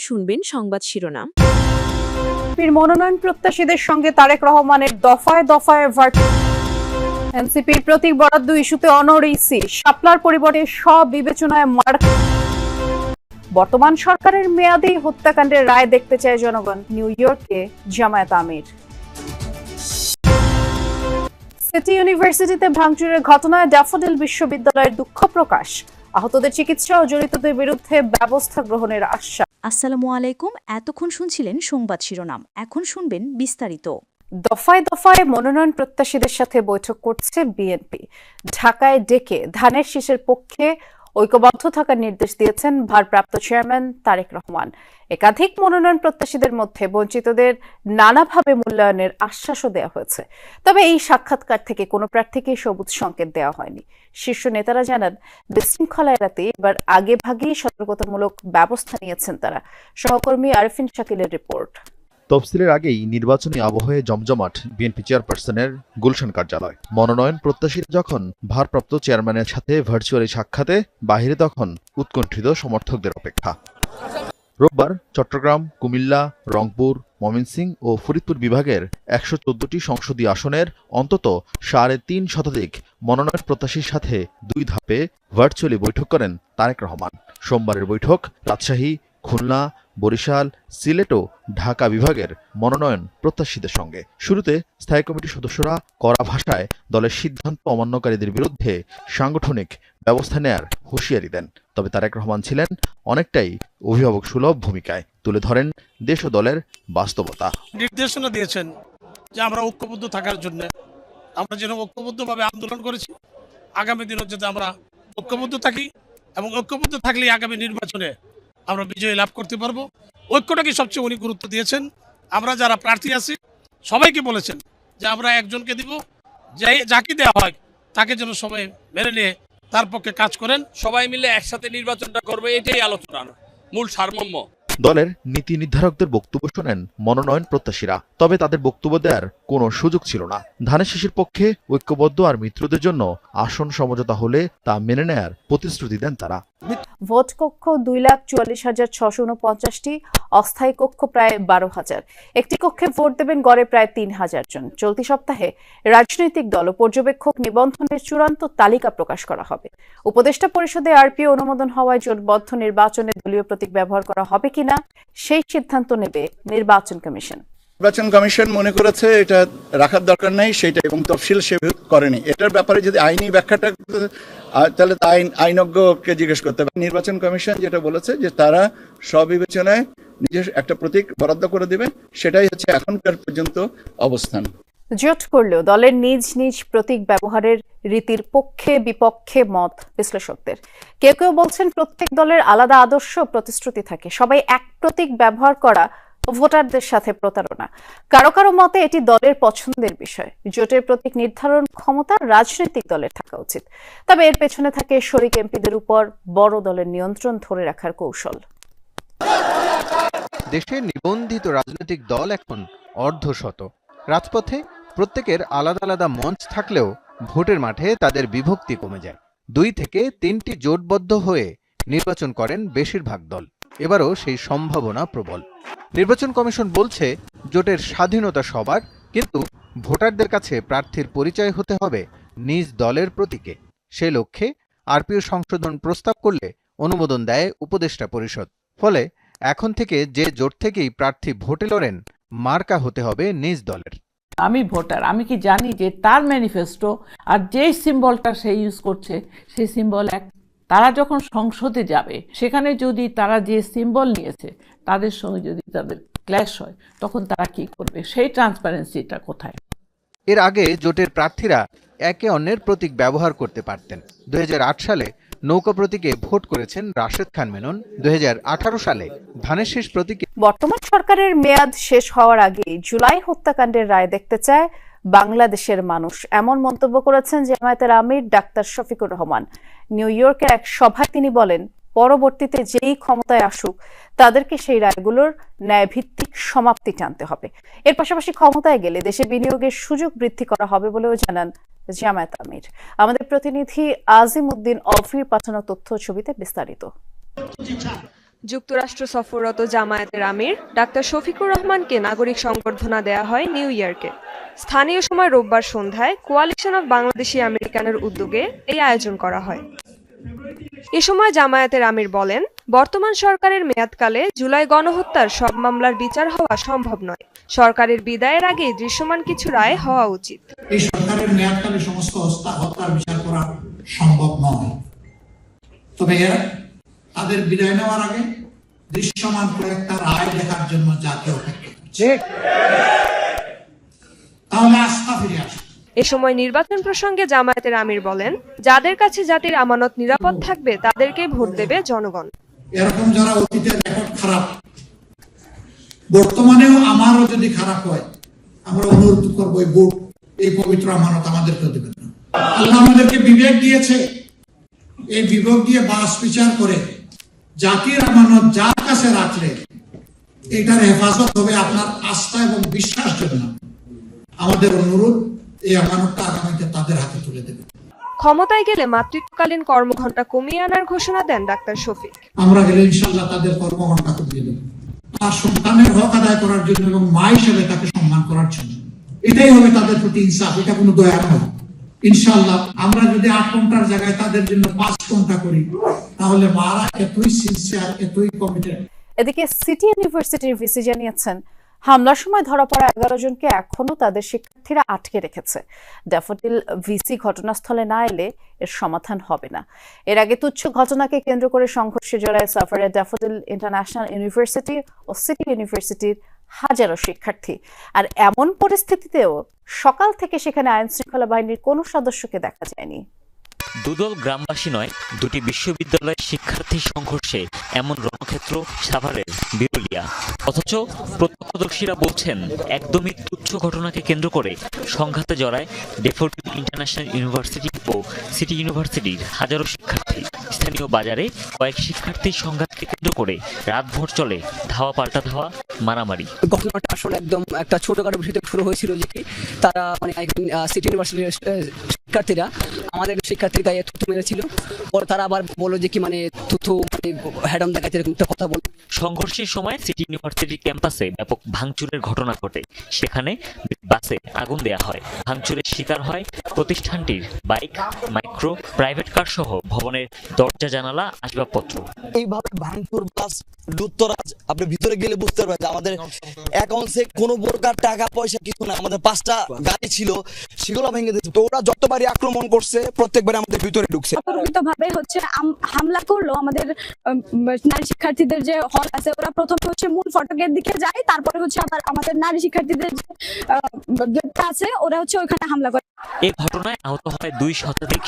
শুনবেন সংবাদ শিরোনাম। মনোনয়ন প্রত্যাশীদের সঙ্গে তারেক রহমানের দফায় দফায় এনসিপির প্রতীক বরাদ্দ ইস্যুতে অনড় ইসি, শাপলার পরিবর্তে স্ববিবেচনায় বর্তমান সরকারের মেয়াদী হত্যাকাণ্ডের রায় দেখতে চায় জনগণ, নিউ ইয়র্কে জামায়াত আমির। সিটি ইউনিভার্সিটিতে ভাঙচুরের ঘটনায় ড্যাফোডিল বিশ্ববিদ্যালয়ের দুঃখ প্রকাশ, আহতদের চিকিৎসা ও জড়িতদের বিরুদ্ধে ব্যবস্থা গ্রহণের আশ্বাস। আসসালামু আলাইকুম। এতক্ষণ শুনছিলেন সংবাদ শিরোনাম, এখন শুনবেন বিস্তারিত। দফায় দফায় মনোনয়ন প্রত্যাশীদের সাথে বৈঠক করছে বিএনপি। ঢাকায় ডেকে ধানের শীষের পক্ষে ঐক্যবদ্ধ থাকার নির্দেশ দিয়েছেন ভারপ্রাপ্ত চেয়ারম্যান তারেক রহমান। একাধিক মনোনয়ন প্রত্যাশীদের মধ্যে বঞ্চিতদের নানাভাবে মূল্যায়নের আশ্বাসও দেওয়া হয়েছে। তবে এই সাক্ষাৎকার থেকে কোনো প্রার্থীকে সবুজ সংকেত দেওয়া হয়নি। শীর্ষ নেতারা জানান, বিশৃঙ্খলা এড়াতে এবার আগেভাগেই সতর্কতামূলক ব্যবস্থা নিয়েছেন তারা। সহকর্মী আরিফিন শাকিলের রিপোর্ট। তফসিলের আগেই নির্বাচনী আবহে জমজমাট বিএনপি চেয়ারপারসনের গুলশান কার্যালয়। মনোনয়ন প্রত্যাশীরা যখন ভারপ্রাপ্ত চেয়ারম্যানের সাথে ভার্চুয়ালি সাক্ষাতে, বাহিরে তখন উৎকণ্ঠিত সমর্থকদের অপেক্ষা। রোববার চট্টগ্রাম, কুমিল্লা, রংপুর, ময়মনসিংহ ও ফরিদপুর বিভাগের ১১৪টি সংসদীয় আসনের অন্তত ৩.৫ শতাধিক মনোনয়ন প্রত্যাশীর সাথে ২ ধাপে ভার্চুয়ালি বৈঠক করেন তারেক রহমান। সোমবারের বৈঠক রাজশাহী, খুলনা, বরিশাল, সিলেট ও ঢাকা বিভাগের মনোনয়ন প্রত্যাশীদের সঙ্গে। শুরুতে স্থায়ী কমিটির সদস্যরা কড়া ভাষায় দলের সিদ্ধান্ত অমান্যকারীদের বিরুদ্ধে সাংগঠনিক ব্যবস্থা নেয়ার হুঁশিয়ারি দেন। তবে তারেক রহমান ছিলেন অনেকটাই অভিভাবক সুলভ ভূমিকায়, তুলে ধরেন দেশ ও দলের বাস্তবতা। নির্দেশনা দিয়েছেন যে আমরা ঐক্যবদ্ধ থাকার জন্য, আমরা যেন ঐক্যবদ্ধভাবে আন্দোলন করেছি, আগামী দিনে যাতে আমরা ঐক্যবদ্ধ থাকি এবং ঐক্যবদ্ধ থাকলে আগামী নির্বাচনে আমরা বিজয় লাভ করতে পারবো। ঐক্যটাকে সবচেয়ে উনি গুরুত্ব দিয়েছেন। আমরা যারা প্রার্থী আছি সবাইকে বলেছেন যে আমরা একজনকে দিব, যাকে দেওয়া হয় তাকে যেন সবাই মেনে নিয়ে তার পক্ষে কাজ করেন। সবাই মিলে একসাথে নির্বাচনটা করবে, এটাই আলোচনার মূল সারমর্ম। দলের নীতি নির্ধারকদের বক্তব্য শোনেন মনোনয়ন প্রত্যাশীরা, তবে তাদের বক্তব্য দেওয়ার কোনো সুযোগ ছিল না। ধানের শীষের পক্ষে ঐক্যবদ্ধ আর মিত্রদের জন্য আসন সমঝোতা হলে তা মেনে নেয়ার প্রতিশ্রুতি দেন তারা। ভোট কক্ষ ২,৪৪,৬৪৯টি, অস্থায়ী কক্ষ প্রায় ১২,০০০। একটি কক্ষে ভোট দেবেন গড়ে প্রায় ৩,০০০ জন। চলতি সপ্তাহে রাজনৈতিক দল ও পর্যবেক্ষক নিবন্ধনের চূড়ান্ত তালিকা প্রকাশ করা হবে। উপদেষ্টা পরিষদে আরপিও অনুমোদন হওয়ায় জোটবদ্ধ নির্বাচনে দলীয় প্রতীক ব্যবহার করা হবে কিনা সেই সিদ্ধান্ত নেবে নির্বাচন কমিশন। নির্বাচন কমিশন মনে করেছে এটা রাখার দরকার নাই সেটা, এবং তফসিল সে করেনি। এটার ব্যাপারে যদি আইনি ব্যাখ্যাটা, তাহলে আইনজ্ঞকে জিজ্ঞেস করতে হবে। নির্বাচন কমিশন যেটা বলেছে যে তারা স্ববিবেচনায় নিজের একটা প্রতীক বরাদ্দ করে দিবে, সেটাই হচ্ছে এখনকার পর্যন্ত অবস্থান। জোট করলেও দলের নিজ নিজ প্রতীক ব্যবহারের রীতির পক্ষে বিপক্ষে মত বিশ্লেষকদের। কেউ কেউ বলছেন প্রত্যেক দলের আলাদা আদর্শ প্রতিশ্রুতি থাকে, সবাই এক প্রতীক ব্যবহার করা ভোটারদের সাথে প্রতারণা। কারো কারো মতে এটি দলের পছন্দের বিষয়। জোটের প্রতীক নির্ধারণ ক্ষমতা রাজনৈতিক দলের থাকা উচিত, তবে এর পেছনে থাকে শরিক এমপিদের উপর বড় দলের নিয়ন্ত্রণ ধরে রাখার কৌশল। দেশে নিবন্ধিত রাজনৈতিক দল এখন অর্ধশত। রাজপথে প্রত্যেকের আলাদা আলাদা মঞ্চ থাকলেও ভোটের মাঠে তাদের বিভক্তি কমে যায়। ২ থেকে ৩টি জোটবদ্ধ হয়ে নির্বাচন করেন বেশিরভাগ দল। এবারও সেই সম্ভাবনা প্রবল। নির্বাচন কমিশন বলছে জোটের স্বাধীনতা সবার, কিন্তু ভোটারদের কাছে প্রার্থীর পরিচয় হতে হবে নিজ দলের প্রতীকে। সে লক্ষ্যে আরপিও সংশোধন প্রস্তাব করলে অনুমোদন দেয় উপদেষ্টা পরিষদ। ফলে এখন থেকে যে জোট থেকেই প্রার্থী ভোটে লড়েন, মার্কা হতে হবে নিজ দলের। আমি ভোটার, আমি কি জানি যে তার ম্যানিফেস্টো আর যে সিম্বলটা সে ইউজ করছে সেই সিম্বল এক। তারা যখন সংসদে যাবে, সেখানে যদি তারা যে সিম্বল নিয়েছে তাদের সঙ্গে যদি তাদের ক্ল্যাশ হয়, তখন তারা কি করবে, সেই ট্রান্সপারেন্সিটা কোথায়? এর আগে জোটের প্রার্থীরা একে অন্যের প্রতীক ব্যবহার করতে পারতেন। ২০০৮ সালে নৌকা প্রতীকে ভোট করেছেন রাশেদ খান মেনন। ২০১৮ সালে ধানের শীষ প্রতীকে। বর্তমান সরকারের মেয়াদ শেষ হওয়ার আগে জুলাই হত্যাকাণ্ডের রায় দেখতে চায় বাংলাদেশের মানুষ, এমন মন্তব্য করেছেন জামায়াতের আমির ডাক্তার শফিকুর রহমান। নিউ ইয়র্কের এক সভায় তিনি বলেন, পরবর্তীতে যেই ক্ষমতায় আসুক তাদেরকে সেই রায়গুলোর ন্যায়ভিত্তিক সমাপ্তি টানতে হবে। এর পাশাপাশি ক্ষমতায় গেলে দেশে বিনিয়োগের সুযোগ বৃদ্ধি করা হবে বলেও জানান জামায়াত আমির। আমাদের প্রতিনিধি আজিম উদ্দিন অফির পাঠানো তথ্য ছবিতে বিস্তারিত। যুক্তরাষ্ট্র সফররত জামায়াতের আমির ডাক্তার শফিকুর রহমানকে নাগরিক সংবর্ধনা দেয়া হয় নিউ ইয়র্কে। স্থানীয় সময় রোববার সন্ধ্যায় কোয়ালিশন অব বাংলাদেশি আমেরিকানের উদ্যোগে এই আয়োজন করা হয়। এ সময় জামায়াতের আমির বলেন, বর্তমান সরকারের মেয়াদকালে জুলাই গণহত্যার সব মামলার বিচার হওয়া সম্ভব নয়। সরকারের বিদায়ের আগে দৃশ্যমান কিছু রায় হওয়া উচিত। এই সরকারের মেয়াদকালে সমস্ত হত্যার বিচার করা সম্ভব নয়, তবে তাদের বিদায় নেওয়ার আগে দৃশ্যমান কয়েকটা রায় দেখার জন্য জাতীয় অপেক্ষা করছে, তাহলে আস্থা ফিরে আসে। এ সময় নির্বাচন প্রসঙ্গে জামায়াতের আমির বলেন, যাদের কাছে জাতির আমানত নিরাপদ থাকবে তাদেরকেই ভোট দেবে জনগণ। এরকম যারা অতীতের রেকর্ড খারাপ, বর্তমানেও আমারও যদি খারাপ হয়, আমরা অনুরোধ করবো এই ভোট, এই পবিত্র আমানত আমাদেরকে দেবেন না। আল্লাহ আমাদেরকে বিবেক দিয়েছে, এই বিবেক দিয়ে বাস বিচার করে জাতির আমানত যার কাছে রাখলে এটার হেফাজত হবে আপনার আস্থা এবং বিশ্বাস জন্য। আমাদের অনুরোধ, এই আমানতটা আগামীতে তাদের হাতে তুলে দেবে। ক্ষমতায় গেলে মাতৃত্বকালীন কর্মঘণ্টা কমিয়ে আনার ঘোষণা দেন ডাক্তার শফিক। আমরা গেলে ইনশাল্লাহ তাদের কর্মঘণ্টা কমিয়ে দেব, তার সন্তানের হক আদায় করার জন্য এবং মা হিসেবে তাকে সম্মান করার জন্য। এটাই হবে তাদের প্রতি ইনসাফ, এটা কোনো দয়া নয়। ইনশাল্লাহ আমরা যদি 8 ঘন্টার জায়গায় তাদের জন্য 5 ঘন্টা করি, তাহলে মারা এতই সিনসিয়ার, এতই কমিটেড। এদিকে সিটি ইউনিভার্সিটির ভিসি জানিয়েছেন, হামলার সময় ধরা পড়া 11 জনকে এখনো তাদের শিক্ষার্থীরা আটকে রেখেছে। ড্যাফোডিল ভিসি ঘটনাস্থলে না এলে এর সমাধান হবে না। এর আগে তুচ্ছ ঘটনাকে কেন্দ্র করে সংঘর্ষে জড়ায় সাফারের ড্যাফোডিল ইন্টারন্যাশনাল ইউনিভার্সিটি ও সিটি ইউনিভার্সিটির হাজারো শিক্ষার্থী। আর এমন পরিস্থিতিতেও সকাল থেকে সেখানে আইন শৃঙ্খলা বাহিনীর কোনো সদস্যকে দেখা যায়নি। দুদল গ্রামবাসী নয়, দুটি বিশ্ববিদ্যালয়ের শিক্ষার্থী সংঘর্ষে এমন রণক্ষেত্র সাভারের বিরুলিয়া। অথচ প্রত্যক্ষদর্শীরা বলছেন, একদমই তুচ্ছ ঘটনাকে কেন্দ্র করে সংঘাতে জড়ায় ড্যাফোডিল ইন্টারন্যাশনাল ইউনিভার্সিটি ও সিটি ইউনিভার্সিটির হাজারো শিক্ষার্থী। স্থানীয় বাজারে কয়েক শিক্ষার্থীর সংঘাতকে কেন্দ্র করে রাতভর চলে ধাওয়া পাল্টা ধাওয়া, মারামারি। ঘটনাটা আসলে একদম একটা ছোটখাটো বিষয় থেকে শুরু হয়েছিল, যে কি তারা সিটি ইউনিভার্সিটির শিক্ষার্থীরা আমাদের শিক্ষার্থীর গায়ে থুতু মেরেছিল। পরে তারা আবার বললো যে কি থুতু হ্যাডম দেখাতে, এরকম একটা কথা বলে। সংঘর্ষের সময় সিটি ইউনিভার্সিটি ক্যাম্পাসে ব্যাপক ভাঙচুরের ঘটনা ঘটে। সেখানে বাসে আগুন দেয়া হয়। ভাঙচুরের শিকার হয় প্রতিষ্ঠানটির বাইক, মাইক্রো, প্রাইভেট কার সহ ভবনের দরজা, জানালা, আসবাবপত্র। এইভাবে ভাঙচুর প্লাস লুটতরাজ, আপনি ভিতরে গেলে বুঝতে পারবেন যে আমাদের অ্যাকাউন্টে কোনো প্রকার টাকা পয়সা কিছু না। আমাদের 5টা গাড়ি ছিল, সেগুলো ভেঙে দিয়েছে। তো ওরা যতবারই আক্রমণ করছে, প্রত্যেকবার আমাদের ভিতরে ঢুকছে। অতর্কিতভাবে হামলা করলো আমাদের নারী শিক্ষার্থীদের যে হল আছে, ওরা প্রথমে মূল ফটকের দিকে যায়, তারপরে আবার আমাদের নারী শিক্ষার্থীদের যে গেটটা আছে, ওরা ওখানে হামলা করে। এই ঘটনায় আহত হয় 2 শতাধিক